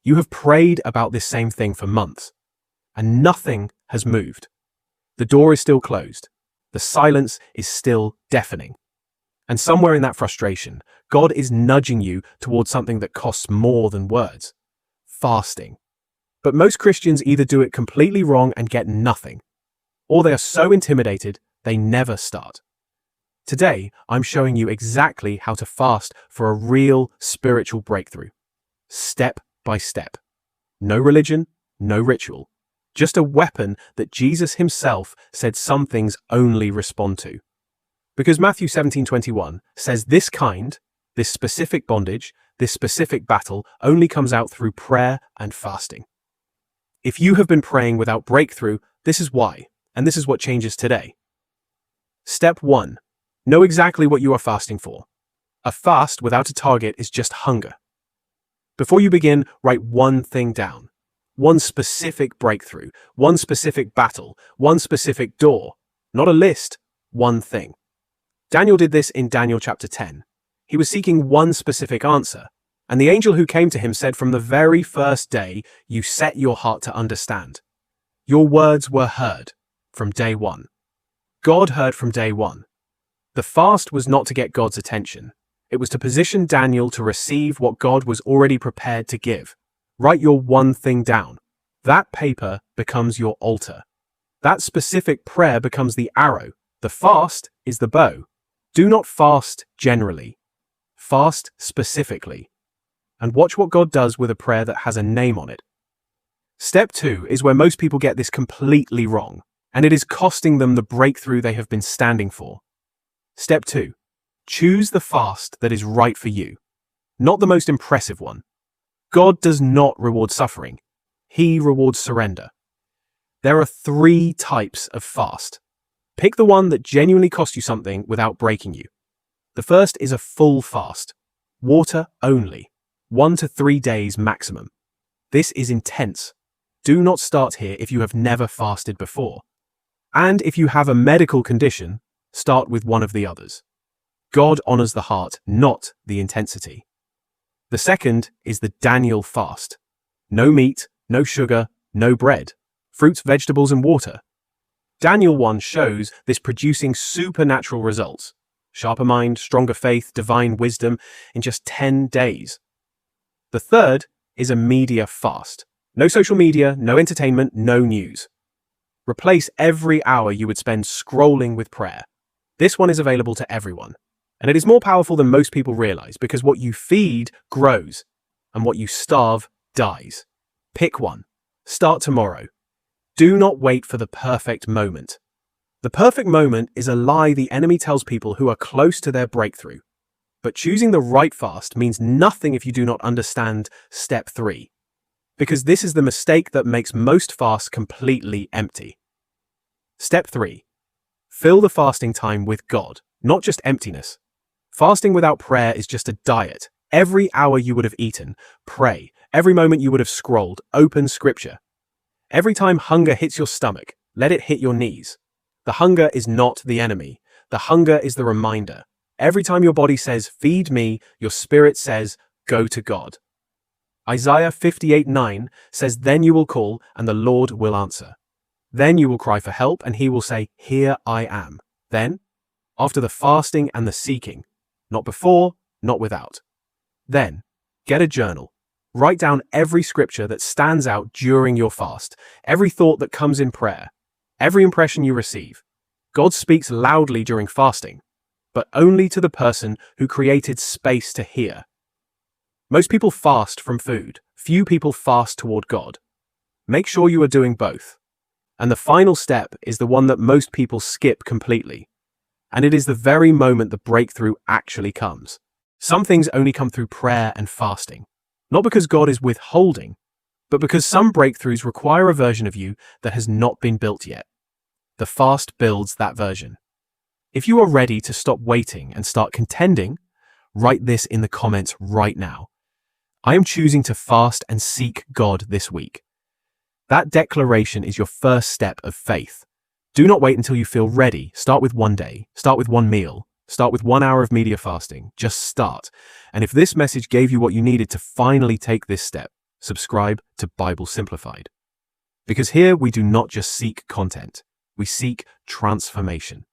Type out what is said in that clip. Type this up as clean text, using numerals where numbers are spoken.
You have prayed about this same thing for months, and nothing has moved. The door is still closed. The silence is still deafening. And somewhere in that frustration, God is nudging you towards something that costs more than words: fasting. But most Christians either do it completely wrong and get nothing, or they are so intimidated they never start. Today, I'm showing you exactly how to fast for a real spiritual breakthrough. Step by step. No religion, no ritual. Just a weapon that Jesus himself said some things only respond to. Because Matthew 17:21 says this specific bondage, this specific battle only comes out through prayer and fasting. If you have been praying without breakthrough, this is why, and this is what changes today. Step 1. Know exactly what you are fasting for. A fast without a target is just hunger. Before you begin, write one thing down. One specific breakthrough, one specific battle, one specific door. Not a list, one thing. Daniel did this in Daniel chapter 10. He was seeking one specific answer, and the angel who came to him said, from the very first day, you set your heart to understand. Your words were heard from day one. God heard from day one. The fast was not to get God's attention. It was to position Daniel to receive what God was already prepared to give. Write your one thing down. That paper becomes your altar. That specific prayer becomes the arrow. The fast is the bow. Do not fast generally. Fast specifically. And watch what God does with a prayer that has a name on it. Step 2 is where most people get this completely wrong, and it is costing them the breakthrough they have been standing for. Step 2. Choose the fast that is right for you, not the most impressive one. God does not reward suffering. He rewards surrender. There are 3 types of fast. Pick the one that genuinely costs you something without breaking you. The first is a full fast. Water only. 1 to 3 days maximum. This is intense. Do not start here if you have never fasted before. And if you have a medical condition, start with one of the others. God honors the heart, not the intensity. The second is the Daniel fast. No meat, no sugar, no bread. Fruits, vegetables, and water. Daniel 1 shows this producing supernatural results. Sharper mind, stronger faith, divine wisdom in just 10 days. The third is a media fast. No social media, no entertainment, no news. Replace every hour you would spend scrolling with prayer. This one is available to everyone. And it is more powerful than most people realize, because what you feed grows and what you starve dies. Pick one. Start tomorrow. Do not wait for the perfect moment. The perfect moment is a lie the enemy tells people who are close to their breakthrough. But choosing the right fast means nothing if you do not understand step 3. Because this is the mistake that makes most fasts completely empty. Step 3. Fill the fasting time with God, not just emptiness. Fasting without prayer is just a diet. Every hour you would have eaten, pray. Every moment you would have scrolled, open scripture. Every time hunger hits your stomach, let it hit your knees. The hunger is not the enemy. The hunger is the reminder. Every time your body says, feed me, your spirit says, go to God. Isaiah 58:9 says, then you will call and the Lord will answer. Then you will cry for help and he will say, here I am. Then, after the fasting and the seeking, not before, not without. Then, get a journal. Write down every scripture that stands out during your fast, every thought that comes in prayer, every impression you receive. God speaks loudly during fasting, but only to the person who created space to hear. Most people fast from food. Few people fast toward God. Make sure you are doing both. And the final step is the one that most people skip completely. And it is the very moment the breakthrough actually comes. Some things only come through prayer and fasting. Not because God is withholding, but because some breakthroughs require a version of you that has not been built yet. The fast builds that version. If you are ready to stop waiting and start contending, write this in the comments right now. I am choosing to fast and seek God this week. That declaration is your first step of faith. Do not wait until you feel ready. Start with 1 day. Start with 1 meal. Start with 1 hour of media fasting. Just start. And if this message gave you what you needed to finally take this step, subscribe to Bible Simplified. Because here we do not just seek content, we seek transformation.